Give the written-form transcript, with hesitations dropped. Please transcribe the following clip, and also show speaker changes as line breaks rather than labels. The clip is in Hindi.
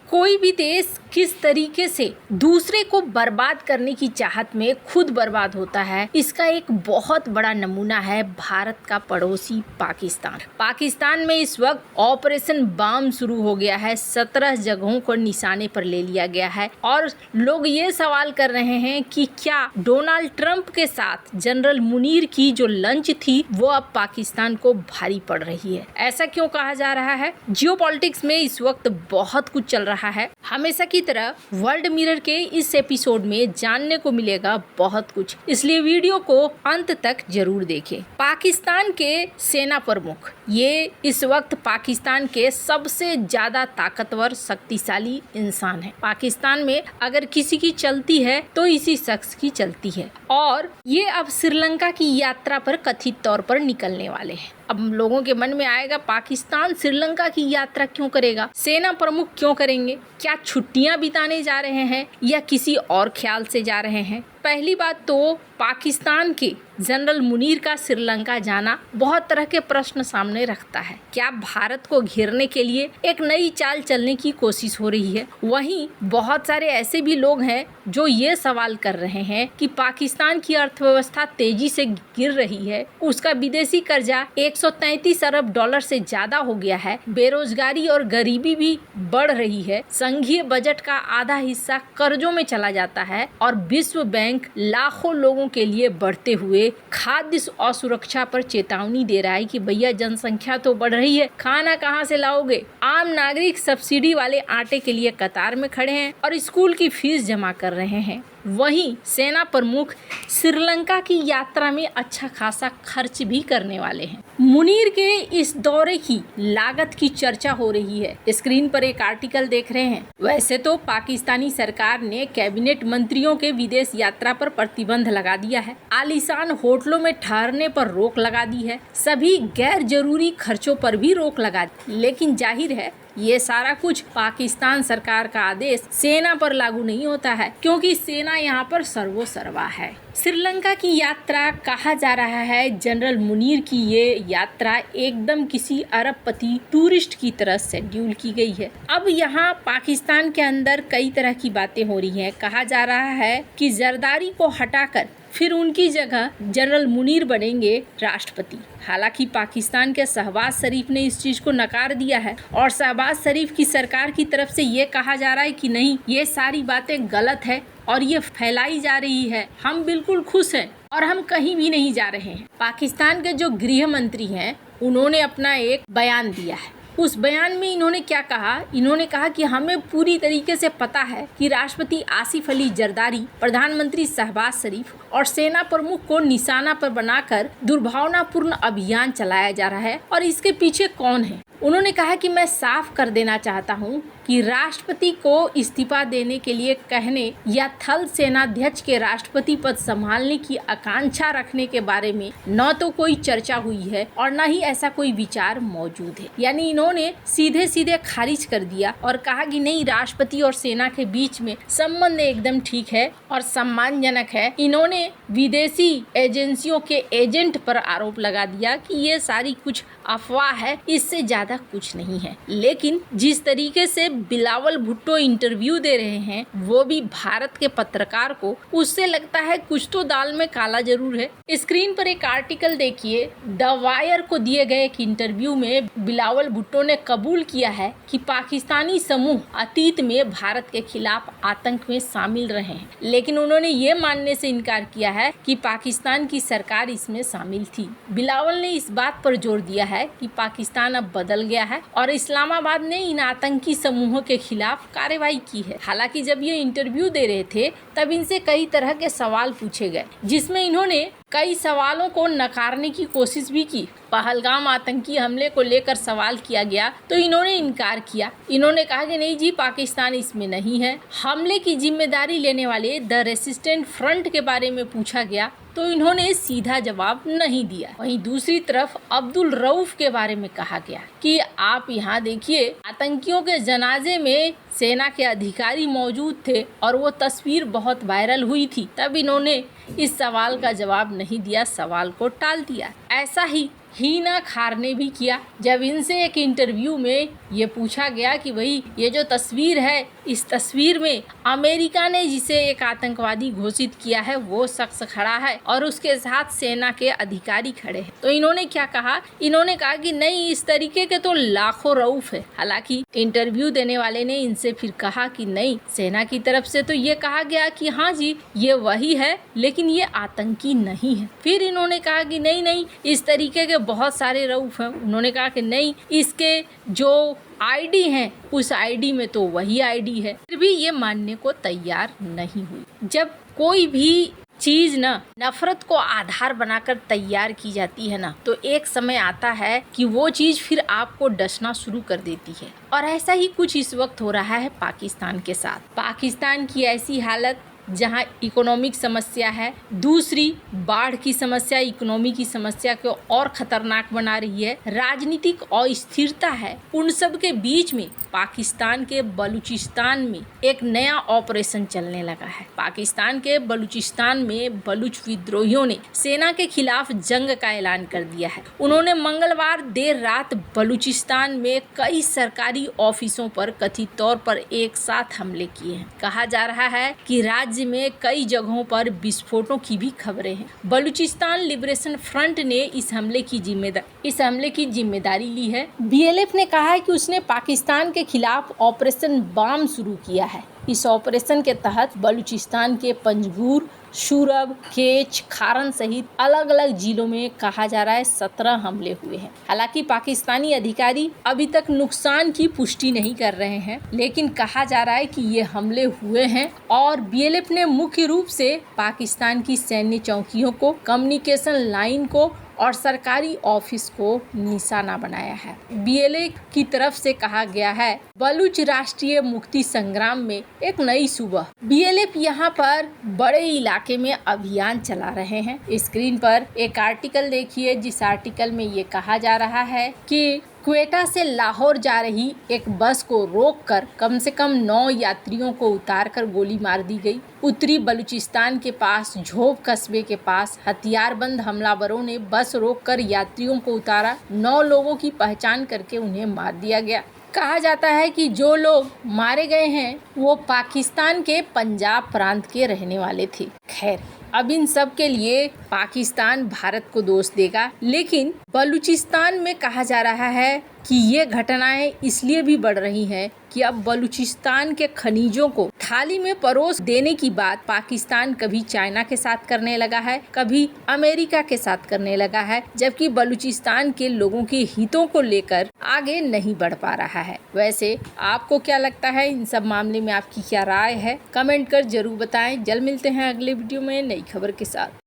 कोई भी देश किस तरीके से दूसरे को बर्बाद करने की चाहत में खुद बर्बाद होता है, इसका एक बहुत बड़ा नमूना है भारत का पड़ोसी पाकिस्तान। पाकिस्तान में इस वक्त ऑपरेशन बाम शुरू हो गया है। 17 जगहों को निशाने पर ले लिया गया है और लोग ये सवाल कर रहे हैं कि क्या डोनाल्ड ट्रंप के साथ जनरल मुनीर की जो लंच थी वो अब पाकिस्तान को भारी पड़ रही है। ऐसा क्यों कहा जा रहा है? जियोपॉलिटिक्स में इस वक्त बहुत कुछ चल रहा है। हमेशा की तरह वर्ल्ड मिरर के इस एपिसोड में जानने को मिलेगा बहुत कुछ, इसलिए वीडियो को अंत तक जरूर देखें। पाकिस्तान के सेना प्रमुख ये इस वक्त पाकिस्तान के सबसे ज्यादा ताकतवर शक्तिशाली इंसान है। पाकिस्तान में अगर किसी की चलती है तो इसी शख्स की चलती है और ये अब श्रीलंका की यात्रा पर कथित तौर पर निकलने वाले हैं। अब लोगों के मन में आएगा पाकिस्तान श्रीलंका की यात्रा क्यों करेगा, सेना प्रमुख क्यों करेंगे, क्या छुट्टियां बिताने जा रहे हैं या किसी और ख्याल से जा रहे हैं? पहली बात तो पाकिस्तान के जनरल मुनीर का श्रीलंका जाना बहुत तरह के प्रश्न सामने रखता है। क्या भारत को घेरने के लिए एक नई चाल चलने की कोशिश हो रही है? वहीं बहुत सारे ऐसे भी लोग हैं जो ये सवाल कर रहे हैं कि पाकिस्तान की अर्थव्यवस्था तेजी से गिर रही है, उसका विदेशी कर्जा 133 अरब डॉलर से ज्यादा हो गया है, बेरोजगारी और गरीबी भी बढ़ रही है, संघीय बजट का आधा हिस्सा कर्जों में चला जाता है और विश्व बैंक लाखों लोगों के लिए बढ़ते हुए खाद्य असुरक्षा पर चेतावनी दे रहा है कि भैया जनसंख्या तो बढ़ रही है, खाना कहाँ से लाओगे? आम नागरिक सब्सिडी वाले आटे के लिए कतार में खड़े हैं और स्कूल की फीस जमा कर रहे हैं। वहीं सेना प्रमुख श्रीलंका की यात्रा में अच्छा खासा खर्च भी करने वाले हैं। मुनीर के इस दौरे की लागत की चर्चा हो रही है। स्क्रीन पर एक आर्टिकल देख रहे हैं। वैसे तो पाकिस्तानी सरकार ने कैबिनेट मंत्रियों के विदेश यात्रा पर प्रतिबंध लगा दिया है, आलीशान होटलों में ठहरने पर रोक लगा दी है, सभी गैर जरूरी खर्चों पर भी रोक लगा दी। लेकिन जाहिर है ये सारा कुछ पाकिस्तान सरकार का आदेश सेना पर लागू नहीं होता है, क्योंकि सेना यहाँ पर सर्वोसर्वा है। श्रीलंका की यात्रा कहा जा रहा है जनरल मुनीर की ये यात्रा एकदम किसी अरबपति टूरिस्ट की तरह शेड्यूल की गई है। अब यहाँ पाकिस्तान के अंदर कई तरह की बातें हो रही हैं। कहा जा रहा है कि जरदारी को हटाकर फिर उनकी जगह जनरल मुनीर बनेंगे राष्ट्रपति। हालांकि पाकिस्तान के शहबाज शरीफ ने इस चीज को नकार दिया है और शहबाज शरीफ की सरकार की तरफ से ये कहा जा रहा है कि नहीं, ये सारी बातें गलत है और ये फैलाई जा रही है, हम बिल्कुल खुश हैं और हम कहीं भी नहीं जा रहे हैं। पाकिस्तान के जो गृह मंत्री हैं उन्होंने अपना एक बयान दिया है। उस बयान में इन्होंने क्या कहा? इन्होंने कहा कि हमें पूरी तरीके से पता है कि राष्ट्रपति आसिफ अली जरदारी, प्रधानमंत्री शहबाज शरीफ और सेना प्रमुख को निशाना पर बनाकर दुर्भावनापूर्ण अभियान चलाया जा रहा है और इसके पीछे कौन है। उन्होंने कहा कि मैं साफ कर देना चाहता हूं कि राष्ट्रपति को इस्तीफा देने के लिए कहने या थल सेनाध्यक्ष के राष्ट्रपति पद संभालने की आकांक्षा रखने के बारे में न तो कोई चर्चा हुई है और न ही ऐसा कोई विचार मौजूद है। यानी इन्होंने सीधे सीधे खारिज कर दिया और कहा कि नहीं, राष्ट्रपति और सेना के बीच में संबंध एकदम ठीक है और सम्मानजनक है। इन्होंने विदेशी एजेंसियों के एजेंट पर आरोप लगा दिया कि ये सारी कुछ अफवाह है, इससे ज्यादा कुछ नहीं है। लेकिन जिस तरीके से बिलावल भुट्टो इंटरव्यू दे रहे हैं वो भी भारत के पत्रकार को, उससे लगता है कुछ तो दाल में काला जरूर है। स्क्रीन पर एक आर्टिकल देखिए। द वायर को दिए गए एक इंटरव्यू में बिलावल भुट्टो ने कबूल किया है कि पाकिस्तानी समूह अतीत में भारत के खिलाफ आतंक में शामिल रहे हैं, लेकिन उन्होंने ये मानने से इनकार किया है कि पाकिस्तान की सरकार इसमें शामिल थी। बिलावल ने इस बात पर जोर दिया है कि पाकिस्तान अब बदल गया है और इस्लामाबाद ने इन आतंकी समूहों के खिलाफ कार्रवाई की है। हालांकि जब ये इंटरव्यू दे रहे थे तब इनसे कई तरह के सवाल पूछे गए, जिसमें इन्होंने कई सवालों को नकारने की कोशिश भी की। पहलगाम आतंकी हमले को लेकर सवाल किया गया तो इन्होंने इनकार किया। इन्होंने कहा कि नहीं जी, पाकिस्तान इसमें नहीं है। हमले की जिम्मेदारी लेने वाले द रेसिस्टेंट फ्रंट के बारे में पूछा गया तो इन्होंने सीधा जवाब नहीं दिया। वहीं दूसरी तरफ अब्दुल रऊफ के बारे में कहा गया कि आप यहाँ देखिए, आतंकियों के जनाजे में सेना के अधिकारी मौजूद थे और वो तस्वीर बहुत वायरल हुई थी। तब इन्होंने इस सवाल का जवाब नहीं दिया, सवाल को टाल दिया। ऐसा ही हिना खार ने भी किया। जब इनसे एक इंटरव्यू में ये पूछा गया कि भाई ये जो तस्वीर है, इस तस्वीर में अमेरिका ने जिसे एक आतंकवादी घोषित किया है वो शख्स खड़ा है और उसके साथ सेना के अधिकारी खड़े हैं, तो इन्होंने क्या कहा? इन्होंने कहा कि नहीं, इस तरीके के तो लाखों रऊफ है। हालांकि इंटरव्यू देने वाले ने इनसे फिर कहा कि नहीं, सेना की तरफ से तो ये कहा गया कि हाँ जी ये वही है, लेकिन ये आतंकी नहीं है। फिर इन्होंने कहा कि नहीं, इस तरीके के बहुत सारे रऊफ हैं। उन्होंने कहा कि नहीं, इसके जो आईडी हैं उस आईडी में तो वही आईडी है। फिर भी ये मानने को तैयार नहीं हुई। जब कोई भी चीज नफरत को आधार बनाकर तैयार की जाती है तो एक समय आता है कि वो चीज फिर आपको डसना शुरू कर देती है, और ऐसा ही कुछ इस वक्त हो रहा है पाकिस्तान के साथ। पाकिस्तान की ऐसी हालत जहां इकोनॉमिक समस्या है, दूसरी बाढ़ की समस्या इकोनॉमी की समस्या को और खतरनाक बना रही है, राजनीतिक अस्थिरता है। उन सब के बीच में पाकिस्तान के बलूचिस्तान में एक नया ऑपरेशन चलने लगा है। पाकिस्तान के बलूचिस्तान में बलूच विद्रोहियों ने सेना के खिलाफ जंग का ऐलान कर दिया है। उन्होंने मंगलवार देर रात बलूचिस्तान में कई सरकारी ऑफिसों पर कथित तौर पर एक साथ हमले किए हैं। कहा जा रहा है कि राज्य में कई जगहों पर विस्फोटों की भी खबरें हैं। बलूचिस्तान लिबरेशन फ्रंट ने इस हमले की जिम्मेदारी ली है। बीएलएफ ने कहा है कि उसने पाकिस्तान के खिलाफ ऑपरेशन बाम शुरू किया है। इस ऑपरेशन के तहत बलूचिस्तान के पंजगुर, शूरब, केच, खारन सहित अलग अलग जिलों में कहा जा रहा है 17 हमले हुए हैं। हालांकि पाकिस्तानी अधिकारी अभी तक नुकसान की पुष्टि नहीं कर रहे हैं, लेकिन कहा जा रहा है कि ये हमले हुए हैं और बीएलएफ ने मुख्य रूप से पाकिस्तान की सैन्य चौकियों को, कम्युनिकेशन लाइन को और सरकारी ऑफिस को निशाना बनाया है। बीएलएफ की तरफ से कहा गया है बलूच राष्ट्रीय मुक्ति संग्राम में एक नई सुबह। बीएलएफ यहाँ पर बड़े इलाके में अभियान चला रहे हैं। स्क्रीन पर एक आर्टिकल देखिए, जिस आर्टिकल में ये कहा जा रहा है कि क्वेटा से लाहौर जा रही एक बस को रोककर कम से कम 9 यात्रियों को उतारकर गोली मार दी गई। उत्तरी बलूचिस्तान के पास झोप कस्बे के पास हथियारबंद हमलावरों ने बस रोककर यात्रियों को उतारा। 9 लोगों की पहचान करके उन्हें मार दिया गया। कहा जाता है कि जो लोग मारे गए हैं वो पाकिस्तान के पंजाब प्रांत के रहने वाले थे। खैर, अब इन सब के लिए पाकिस्तान भारत को दोष देगा, लेकिन बलूचिस्तान में कहा जा रहा है कि ये घटनाएं इसलिए भी बढ़ रही हैं कि अब बलूचिस्तान के खनिजों को थाली में परोस देने की बात पाकिस्तान कभी चाइना के साथ करने लगा है, कभी अमेरिका के साथ करने लगा है, जबकि बलूचिस्तान के लोगों के हितों को लेकर आगे नहीं बढ़ पा रहा है। वैसे आपको क्या लगता है, इन सब मामले में आपकी क्या राय है? कमेंट कर जरूर बताएं। जल्द मिलते हैं अगले वीडियो में नई खबर के साथ।